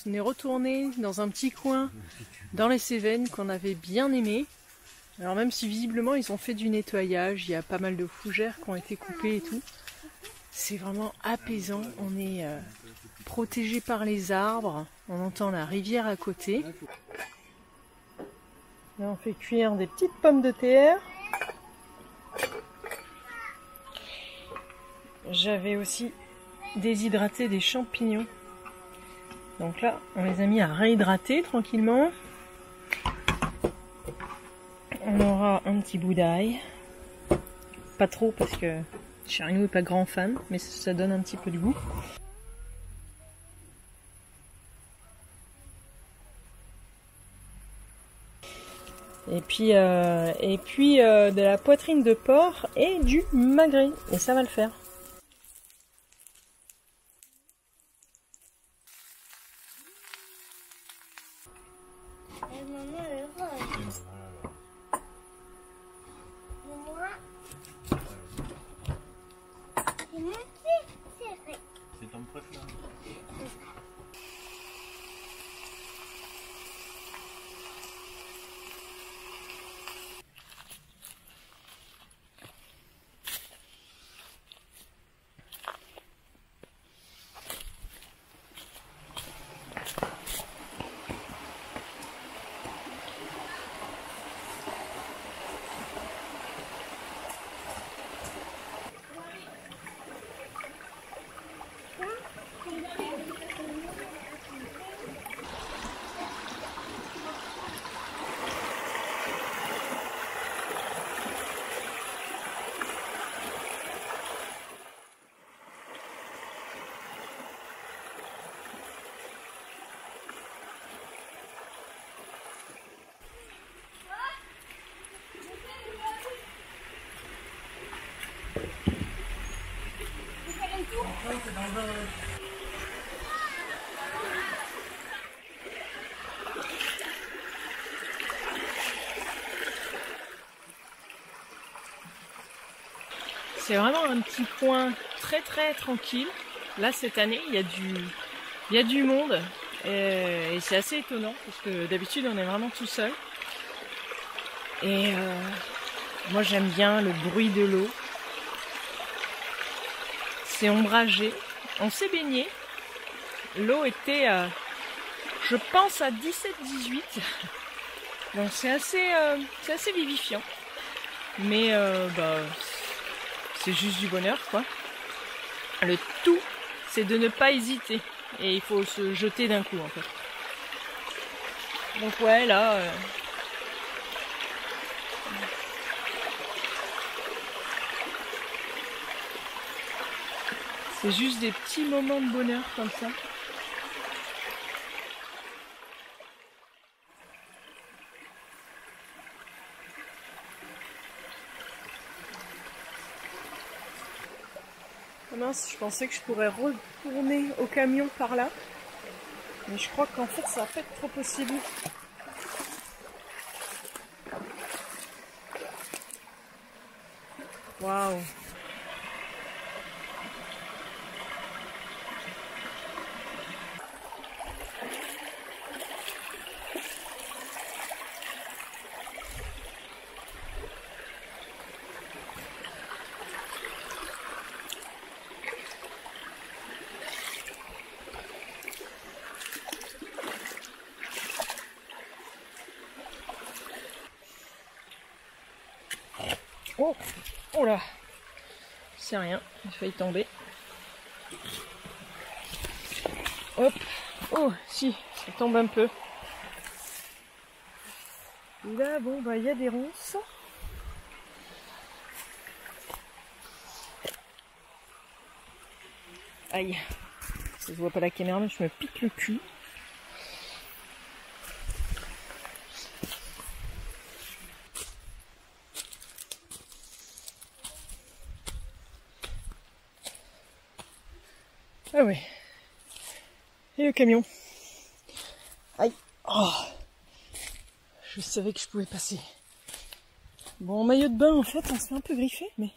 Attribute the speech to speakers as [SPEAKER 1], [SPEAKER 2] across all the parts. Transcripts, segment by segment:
[SPEAKER 1] On est retourné dans un petit coin dans les Cévennes qu'on avait bien aimé. Alors même si visiblement ils ont fait du nettoyage, il y a pas mal de fougères qui ont été coupées et tout. C'est vraiment apaisant, on est protégé par les arbres, on entend la rivière à côté. Là on fait cuire des petites pommes de terre. J'avais aussi déshydraté des champignons. Donc là, on les a mis à réhydrater tranquillement. On aura un petit bout d'ail. Pas trop parce que Chérinou n'est pas grand fan, mais ça donne un petit peu de goût. Et puis de la poitrine de porc et du magret. Et ça va le faire.
[SPEAKER 2] C'est ton préféré.
[SPEAKER 1] C'est vraiment un petit coin très très tranquille. Là cette année il y a du monde et c'est assez étonnant parce que d'habitude on est vraiment tout seul. Et moi j'aime bien le bruit de l'eau. C'est ombragé. On s'est baigné. L'eau était je pense à 17-18. Donc c'est assez vivifiant. Mais c'est juste du bonheur quoi. Le tout c'est de ne pas hésiter. Et il faut se jeter d'un coup en fait. Donc ouais là c'est juste des petits moments de bonheur comme ça. Ah mince, je pensais que je pourrais retourner au camion par là. Mais je crois qu'en fait ça va pas être trop possible. Waouh! Oh, oh là, c'est rien, il a failli tomber. Hop, oh si, ça tombe un peu. Et là, bon bah il y a des ronces. Aïe, ça se voit pas la caméra mais je me pique le cul. Ah ouais. Et le camion. Aïe. Oh. Je savais que je pouvais passer. Bon, en maillot de bain, en fait, on se fait un peu griffer, mais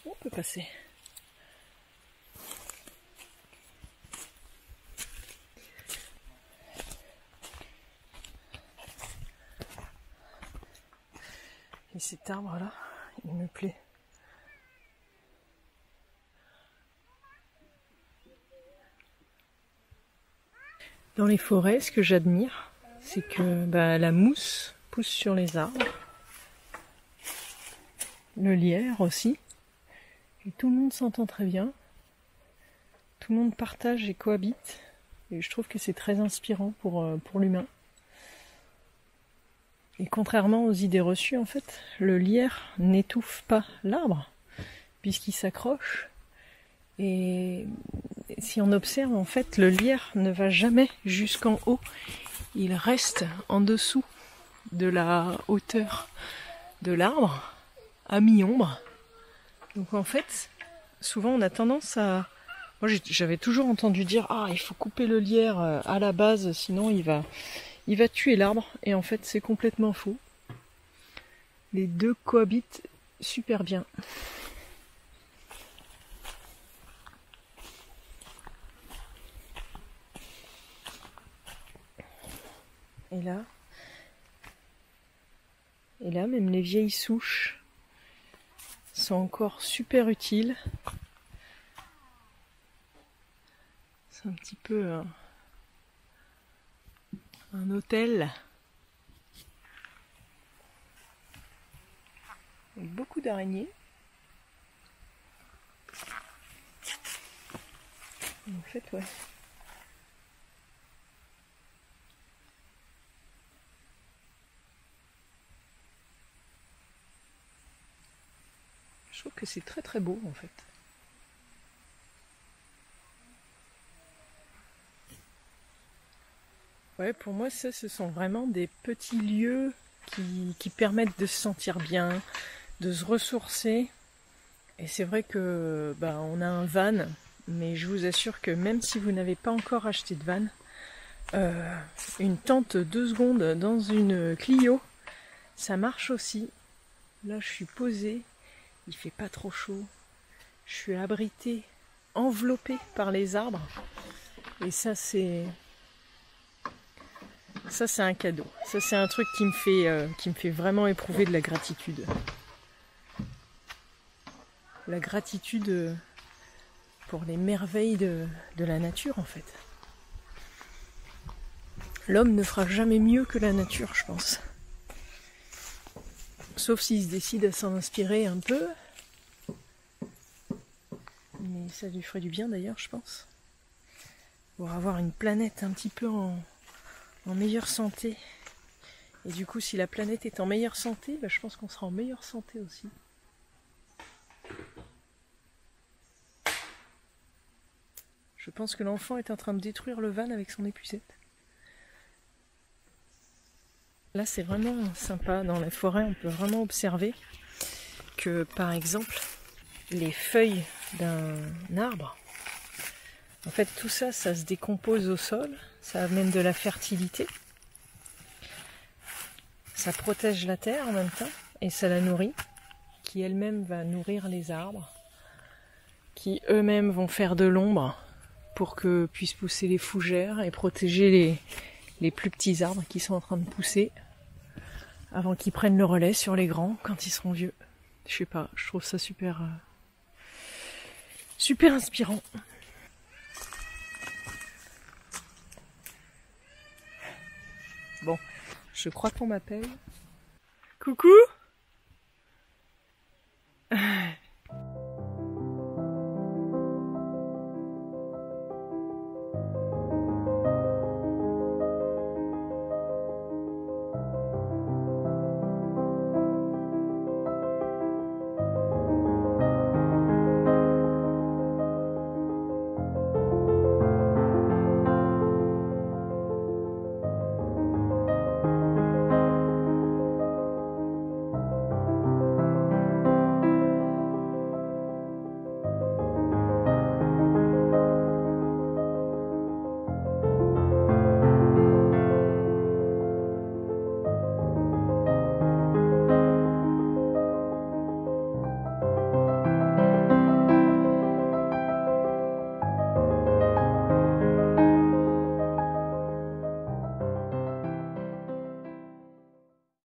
[SPEAKER 1] on peut passer. Et cet arbre-là, il me plaît. Dans les forêts, ce que j'admire, c'est que la mousse pousse sur les arbres. Le lierre aussi. Et tout le monde s'entend très bien. Tout le monde partage et cohabite. Et je trouve que c'est très inspirant pour l'humain. Et contrairement aux idées reçues, en fait, le lierre n'étouffe pas l'arbre, puisqu'il s'accroche. Et si on observe, en fait, le lierre ne va jamais jusqu'en haut. Il reste en dessous de la hauteur de l'arbre, à mi-ombre. Donc en fait, souvent on a tendance à... Moi j'avais toujours entendu dire « Ah, il faut couper le lierre à la base, sinon il va tuer l'arbre. » Et en fait c'est complètement faux. Les deux cohabitent super bien. Et là, même les vieilles souches sont encore super utiles. C'est un petit peu un hôtel avec beaucoup d'araignées. En fait, ouais. Je trouve que c'est très très beau en fait. Ouais, pour moi, ce sont vraiment des petits lieux qui permettent de se sentir bien, de se ressourcer. Et c'est vrai que on a un van, mais je vous assure que même si vous n'avez pas encore acheté de van, une tente 2 secondes dans une Clio, ça marche aussi. Là, je suis posée, il fait pas trop chaud, je suis abritée, enveloppée par les arbres, et ça c'est un cadeau. Ça c'est un truc qui me fait vraiment éprouver de la gratitude. La gratitude pour les merveilles de la nature en fait. L'homme ne fera jamais mieux que la nature, je pense. Sauf s'il se décide à s'en inspirer un peu. Mais ça lui ferait du bien d'ailleurs, je pense. Pour avoir une planète un petit peu en meilleure santé. Et du coup, si la planète est en meilleure santé, je pense qu'on sera en meilleure santé aussi. Je pense que l'enfant est en train de détruire le van avec son épuisette. Là, c'est vraiment sympa. Dans la forêt, on peut vraiment observer que, par exemple, les feuilles d'un arbre, en fait, tout ça, ça se décompose au sol, ça amène de la fertilité, ça protège la terre en même temps, et ça la nourrit, qui elle-même va nourrir les arbres, qui eux-mêmes vont faire de l'ombre pour que puissent pousser les fougères et protéger les plus petits arbres qui sont en train de pousser, avant qu'ils prennent le relais sur les grands quand ils seront vieux. Je sais pas, je trouve ça super inspirant. Bon, je crois qu'on m'appelle. Coucou!